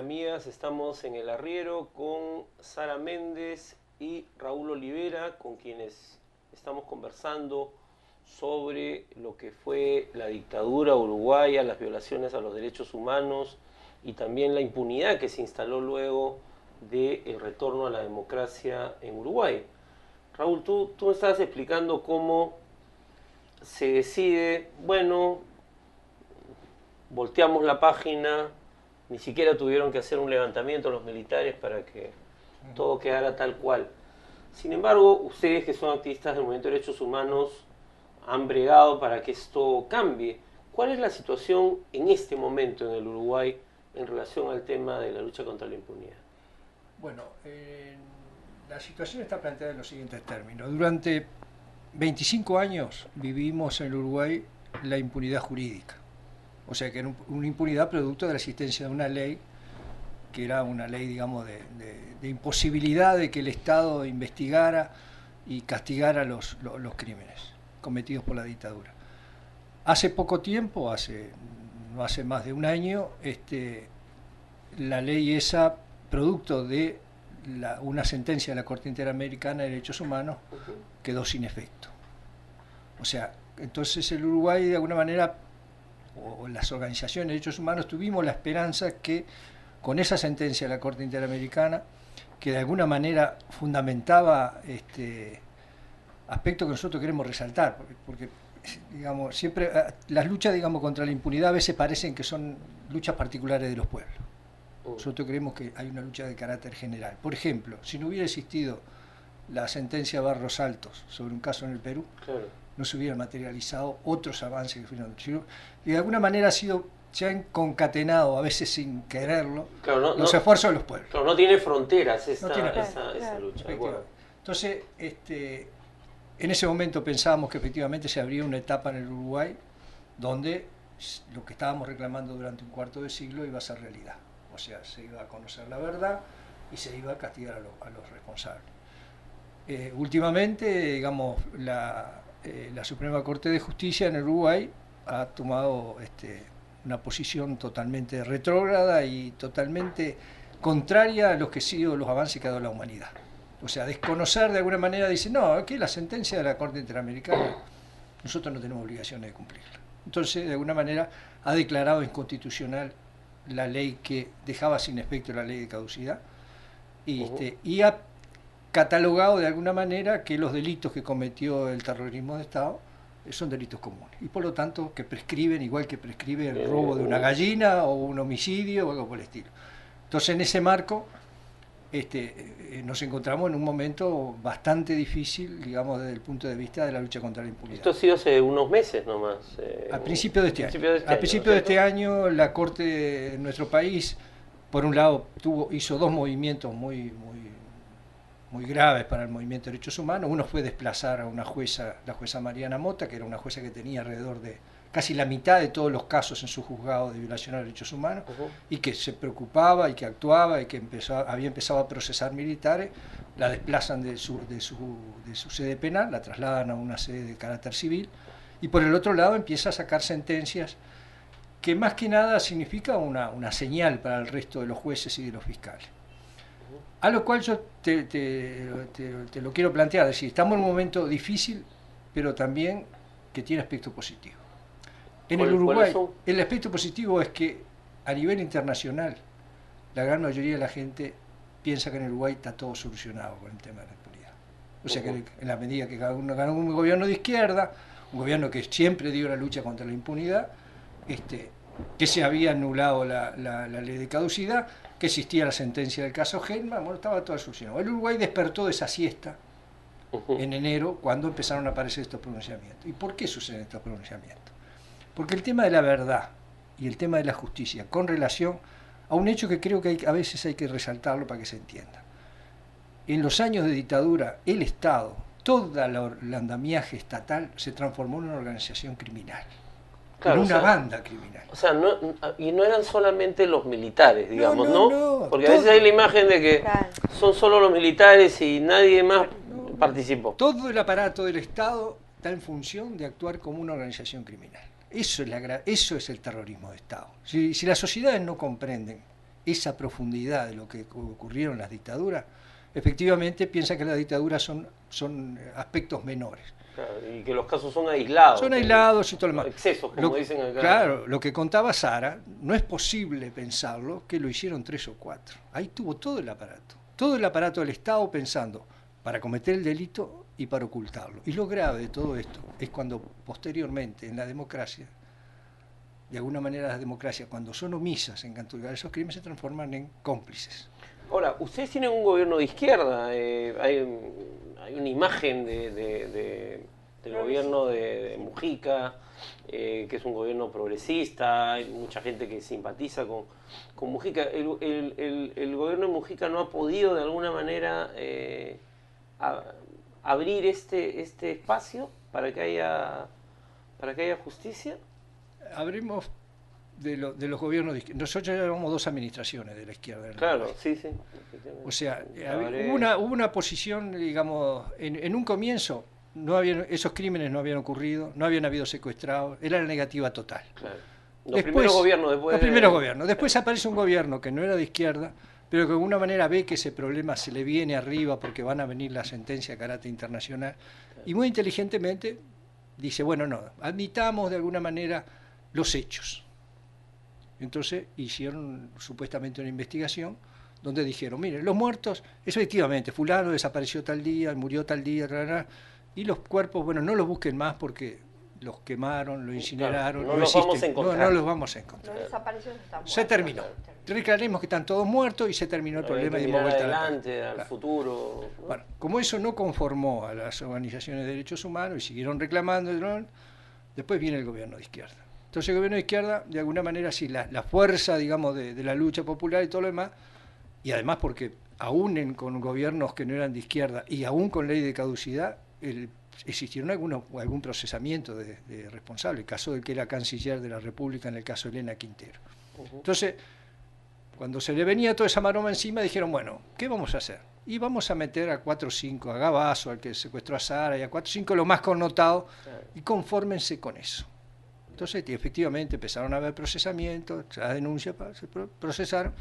amigas, estamos en El Arriero con Sara Méndez y Raúl Olivera, con quienes estamos conversando sobre lo que fue la dictadura uruguaya, las violaciones a los derechos humanos y también la impunidad que se instaló luego del retorno a la democracia en Uruguay. Raúl, tú me estabas explicando cómo se decide, bueno, volteamos la página, ni siquiera tuvieron que hacer un levantamiento los militares para que todo quedara tal cual. Sin embargo, ustedes que son activistas del movimiento de derechos humanos han bregado para que esto cambie. ¿Cuál es la situación en este momento en el Uruguay en relación al tema de la lucha contra la impunidad? Bueno, la situación está planteada en los siguientes términos. Durante 25 años vivimos en el Uruguay la impunidad jurídica. O sea que era una impunidad producto de la existencia de una ley que era una ley, digamos, de imposibilidad de que el Estado investigara y castigara los crímenes cometidos por la dictadura. Hace poco tiempo, no hace más de un año, la ley esa, producto de una sentencia de la Corte Interamericana de Derechos Humanos, quedó sin efecto. O sea, entonces el Uruguay de alguna manera, o las organizaciones de derechos humanos, tuvimos la esperanza que con esa sentencia de la Corte Interamericana, que de alguna manera fundamentaba aspectos que nosotros queremos resaltar, porque digamos, siempre las luchas, digamos, contra la impunidad a veces parecen que son luchas particulares de los pueblos. Nosotros creemos que hay una lucha de carácter general. Por ejemplo, si no hubiera existido la sentencia Barros Altos sobre un caso en el Perú, claro, no se hubieran materializado otros avances que fueron. Y de alguna manera se han concatenado, a veces sin quererlo, claro, los esfuerzos de los pueblos. Claro, no tiene fronteras esa lucha. Entonces, en ese momento pensábamos que efectivamente se abría una etapa en el Uruguay donde lo que estábamos reclamando durante un cuarto de siglo iba a ser realidad. O sea, se iba a conocer la verdad y se iba a castigar a los responsables. Últimamente, digamos, la Suprema Corte de Justicia en el Uruguay ha tomado una posición totalmente retrógrada y totalmente contraria a los que han sido los avances que ha dado la humanidad. O sea, desconocer de alguna manera, dice, no, aquí la sentencia de la Corte Interamericana, nosotros no tenemos obligaciones de cumplirla. Entonces, de alguna manera, ha declarado inconstitucional la ley que dejaba sin efecto la ley de caducidad y ha catalogado de alguna manera que los delitos que cometió el terrorismo de Estado son delitos comunes y por lo tanto que prescriben, igual que prescribe el robo de una gallina o un homicidio o algo por el estilo. Entonces, en ese marco nos encontramos en un momento bastante difícil, digamos, desde el punto de vista de la lucha contra la impunidad. Esto ha sido hace unos meses nomás. Al principio de este año, la Corte de nuestro país, por un lado, hizo dos movimientos muy graves para el movimiento de derechos humanos. Uno fue desplazar a una jueza, la jueza Mariana Mota, que era una jueza que tenía alrededor de casi la mitad de todos los casos en su juzgado de violación a los derechos humanos, y que se preocupaba y que actuaba y que había empezado a procesar militares. La desplazan de su sede penal, la trasladan a una sede de carácter civil, y por el otro lado empieza a sacar sentencias que más que nada significa una señal para el resto de los jueces y de los fiscales. A lo cual yo te lo quiero plantear, es decir, estamos en un momento difícil, pero también que tiene aspecto positivo. En el Uruguay, el aspecto positivo es que a nivel internacional, la gran mayoría de la gente piensa que en el Uruguay está todo solucionado con el tema de la impunidad. O sea que en la medida que ganó un gobierno de izquierda, un gobierno que siempre dio la lucha contra la impunidad, que se había anulado la ley de caducidad, que existía la sentencia del caso Gelman, bueno, estaba todo solucionado. El Uruguay despertó de esa siesta en enero, cuando empezaron a aparecer estos pronunciamientos. ¿Y por qué suceden estos pronunciamientos? Porque el tema de la verdad y el tema de la justicia, con relación a un hecho que creo que a veces hay que resaltarlo para que se entienda. En los años de dictadura, el Estado, todo el andamiaje estatal se transformó en una organización criminal. Claro, en una banda criminal. O sea, y no eran solamente los militares, digamos, ¿no? Porque a veces hay la imagen de que son solo los militares y nadie más participó. Todo el aparato del Estado está en función de actuar como una organización criminal. Eso es el terrorismo de Estado. Si las sociedades no comprenden esa profundidad de lo que ocurrieron en las dictaduras, efectivamente piensa que las dictaduras son aspectos menores. Claro, y que los casos son aislados. Son aislados y todo lo demás. Excesos, como dicen acá. Claro, lo que contaba Sara, no es posible pensarlo que lo hicieron 3 o 4. Ahí tuvo todo el aparato del Estado pensando para cometer el delito y para ocultarlo. Y lo grave de todo esto es cuando posteriormente en la democracia, de alguna manera las democracias, cuando son omisas en castigar esos crímenes, se transforman en cómplices. Ahora, ustedes tienen un gobierno de izquierda, hay una imagen del gobierno de Mujica, que es un gobierno progresista, hay mucha gente que simpatiza con Mujica. El gobierno de Mujica no ha podido de alguna manera abrir este espacio para que haya justicia. Abrimos de los gobiernos de izquierda. Nosotros ya llevamos 2 administraciones de la izquierda. Claro, sí. O sea, hubo una posición, digamos, en un comienzo, esos crímenes no habían ocurrido, no habían habido secuestrados, era la negativa total. Claro. Los primeros gobiernos. Después aparece un gobierno que no era de izquierda, pero que de alguna manera ve que ese problema se le viene arriba porque van a venir las sentencias de carácter internacional, y muy inteligentemente dice, bueno, no, admitamos de alguna manera los hechos. Entonces hicieron supuestamente una investigación donde dijeron, miren, los muertos, efectivamente, fulano desapareció tal día, murió tal día, y los cuerpos, bueno, no los busquen más porque los quemaron, los incineraron, no los vamos a encontrar. No los vamos a encontrar. Los desaparecidos están muertos. Se terminó. Declaremos que están todos muertos y se terminó el problema. Y dimos vuelta adelante, al futuro. ¿No? Bueno, como eso no conformó a las organizaciones de derechos humanos y siguieron reclamando, después viene el gobierno de izquierda. Entonces el gobierno de izquierda, de alguna manera, sí, la fuerza, digamos, de la lucha popular y todo lo demás, y además porque aún con gobiernos que no eran de izquierda y aún con ley de caducidad, existieron algún procesamiento de responsable, el caso del que era canciller de la República, en el caso de Elena Quintero. Entonces, cuando se le venía toda esa maroma encima, dijeron, bueno, ¿qué vamos a hacer? Y vamos a meter a 4 o 5, a Gabazo, al que secuestró a Sara, y a 4 o 5 los más connotados, y confórmense con eso. Entonces, efectivamente, empezaron a haber procesamientos, las denuncias se procesaron,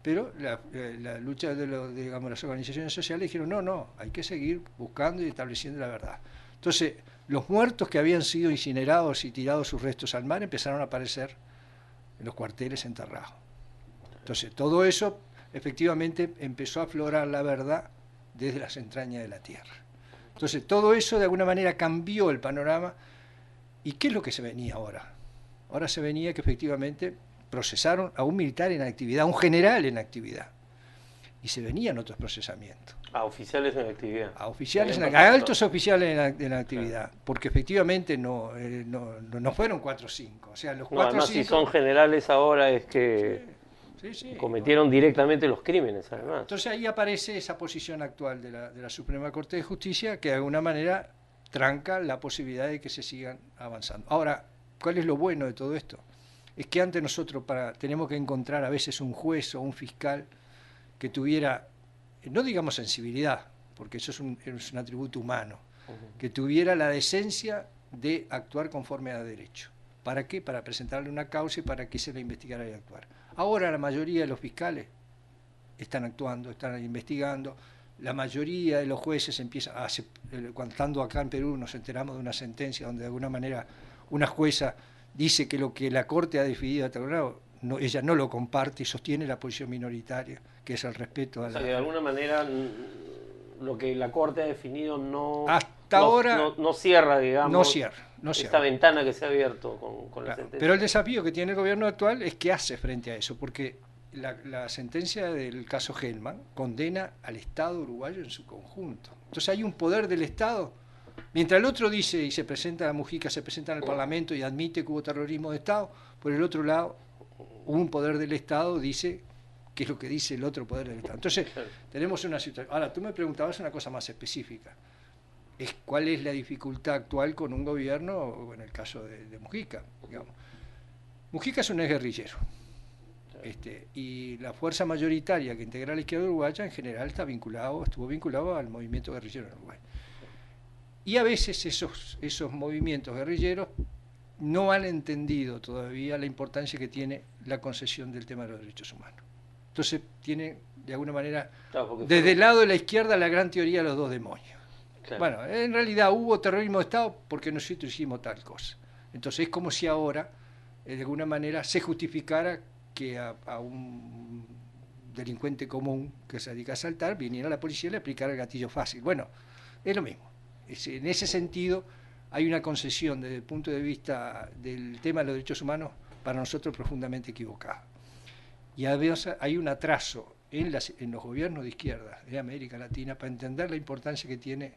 pero la lucha de las organizaciones sociales dijeron, no, hay que seguir buscando y estableciendo la verdad. Entonces, los muertos que habían sido incinerados y tirados sus restos al mar empezaron a aparecer en los cuarteles enterrados. Entonces, todo eso, efectivamente, empezó a aflorar la verdad desde las entrañas de la tierra. Entonces, todo eso, de alguna manera, cambió el panorama. ¿Y qué es lo que se venía ahora? Ahora se venía que, efectivamente, procesaron a un militar en actividad, a un general en actividad. Y se venían otros procesamientos. A oficiales en actividad. A altos oficiales en actividad. Claro. Porque efectivamente no fueron 4 o 5. O sea, los 4 además, 5, si son generales ahora es que cometieron directamente los crímenes, además. Entonces ahí aparece esa posición actual de la Suprema Corte de Justicia que de alguna manera tranca la posibilidad de que se sigan avanzando. Ahora, ¿cuál es lo bueno de todo esto? Es que antes nosotros tenemos que encontrar a veces un juez o un fiscal que tuviera, no digamos sensibilidad, porque eso es un atributo humano, que tuviera la decencia de actuar conforme a derecho. ¿Para qué? Para presentarle una causa y para que se la investigara y actuar. Ahora la mayoría de los fiscales están actuando, están investigando, la mayoría de los jueces empiezan cuando estando acá en Perú nos enteramos de una sentencia donde de alguna manera una jueza dice que lo que la Corte ha definido a tal grado, ella no lo comparte y sostiene la posición minoritaria, que es el respeto a la... O sea, que de alguna manera lo que la Corte ha definido no cierra, digamos, no cierra esta ventana que se ha abierto con la sentencia. Pero el desafío que tiene el gobierno actual es qué hace frente a eso, porque la sentencia del caso Gelman condena al Estado uruguayo en su conjunto. Entonces hay un poder del Estado. Mientras el otro dice y se presenta a Mujica, se presenta en el Parlamento y admite que hubo terrorismo de Estado, por el otro lado, un poder del Estado dice que es lo que dice el otro poder del Estado. Entonces, tenemos una situación. Ahora, tú me preguntabas una cosa más específica. ¿Cuál es la dificultad actual con un gobierno, o en el caso de Mujica? Digamos. Mujica es un exguerrillero. Y la fuerza mayoritaria que integra la izquierda uruguaya en general estuvo vinculado al movimiento guerrillero en Uruguay. Y a veces esos movimientos guerrilleros no han entendido todavía la importancia que tiene la concesión del tema de los derechos humanos. Entonces tiene, de alguna manera, claro, desde el lado de la izquierda, la gran teoría de los dos demonios. Claro. Bueno, en realidad hubo terrorismo de Estado porque nosotros hicimos tal cosa. Entonces es como si ahora, de alguna manera, se justificara que a un delincuente común que se dedica a asaltar viniera la policía y le aplicara el gatillo fácil. Bueno, es lo mismo. En ese sentido, hay una concesión desde el punto de vista del tema de los derechos humanos para nosotros profundamente equivocada. Y además hay un atraso en los gobiernos de izquierda de América Latina para entender la importancia que tiene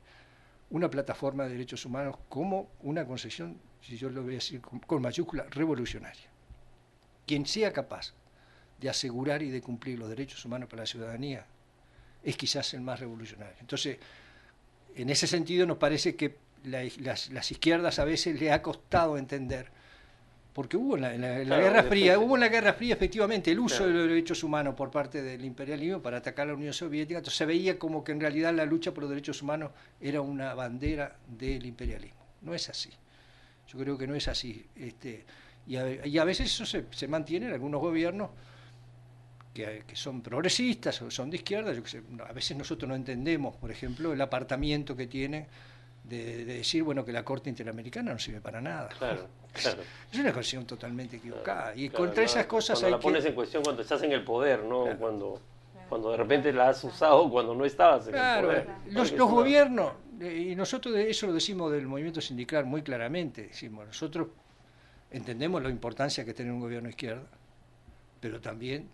una plataforma de derechos humanos como una concesión, si yo lo voy a decir con mayúscula, revolucionaria. Quien sea capaz de asegurar y de cumplir los derechos humanos para la ciudadanía es quizás el más revolucionario. Entonces, en ese sentido nos parece que las izquierdas a veces le ha costado entender, porque hubo en la Guerra Fría, efectivamente, el uso de los derechos humanos por parte del imperialismo para atacar a la Unión Soviética. Entonces se veía como que en realidad la lucha por los derechos humanos era una bandera del imperialismo. No es así. Yo creo que no es así. Y a veces eso se mantiene en algunos gobiernos que son progresistas o son de izquierda. Yo que sé, a veces nosotros no entendemos, por ejemplo, el apartamiento que tienen de decir, bueno, que la Corte Interamericana no sirve para nada. Claro. Es una cuestión totalmente equivocada. Y claro, contra esas cosas hay la pones que... en cuestión cuando estás en el poder, ¿no? Claro. Cuando de repente la has usado cuando no estabas en el poder. Los gobiernos, y nosotros eso lo decimos del movimiento sindical muy claramente, decimos, nosotros entendemos la importancia que tiene un gobierno de izquierda, pero también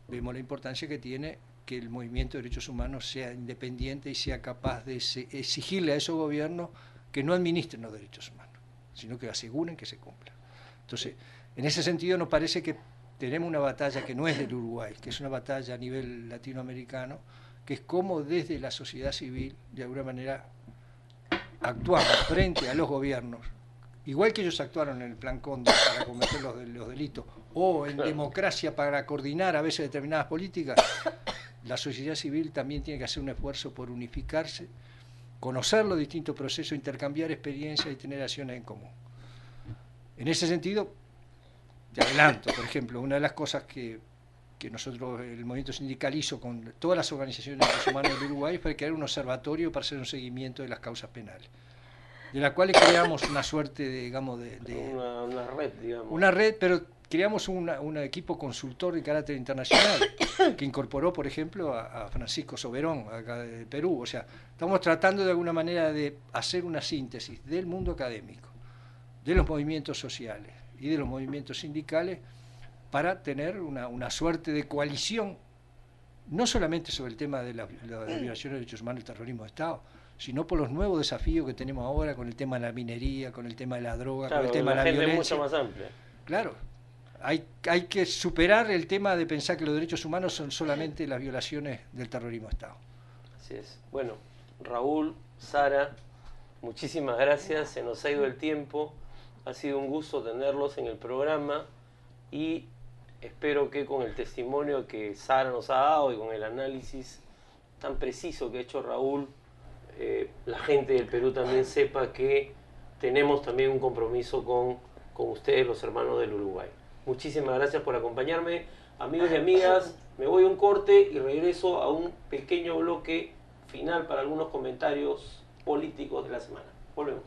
vemos la importancia que tiene que el movimiento de derechos humanos sea independiente y sea capaz de exigirle a esos gobiernos que no administren los derechos humanos, sino que aseguren que se cumplan. Entonces, en ese sentido nos parece que tenemos una batalla que no es del Uruguay, que es una batalla a nivel latinoamericano, que es cómo desde la sociedad civil, de alguna manera, actuamos frente a los gobiernos, igual que ellos actuaron en el Plan Cóndor para cometer los delitos, o en democracia para coordinar a veces determinadas políticas. La sociedad civil también tiene que hacer un esfuerzo por unificarse, conocer los distintos procesos, intercambiar experiencias y tener acciones en común. En ese sentido, te adelanto, por ejemplo, una de las cosas que nosotros, el movimiento sindical, hizo con todas las organizaciones de derechos humanos del Uruguay fue crear un observatorio para hacer un seguimiento de las causas penales, de la cual creamos una suerte de, digamos, una red, digamos. Una red, pero creamos un equipo consultor de carácter internacional que incorporó, por ejemplo, a Francisco Soberón, acá de Perú. O sea, estamos tratando de alguna manera de hacer una síntesis del mundo académico, de los movimientos sociales y de los movimientos sindicales para tener una suerte de coalición, no solamente sobre el tema de la violación de derechos humanos y el terrorismo de Estado, sino por los nuevos desafíos que tenemos ahora con el tema de la minería, con el tema de la droga, claro, con el tema de la violencia. Es mucho más amplia. Claro, hay que superar el tema de pensar que los derechos humanos son solamente las violaciones del terrorismo de Estado. Así es. Bueno, Raúl, Sara, muchísimas gracias, se nos ha ido el tiempo, ha sido un gusto tenerlos en el programa y espero que con el testimonio que Sara nos ha dado y con el análisis tan preciso que ha hecho Raúl, la gente del Perú también sepa que tenemos también un compromiso con ustedes, los hermanos del Uruguay. Muchísimas gracias por acompañarme. Amigos y amigas, me voy a un corte y regreso a un pequeño bloque final para algunos comentarios políticos de la semana. Volvemos.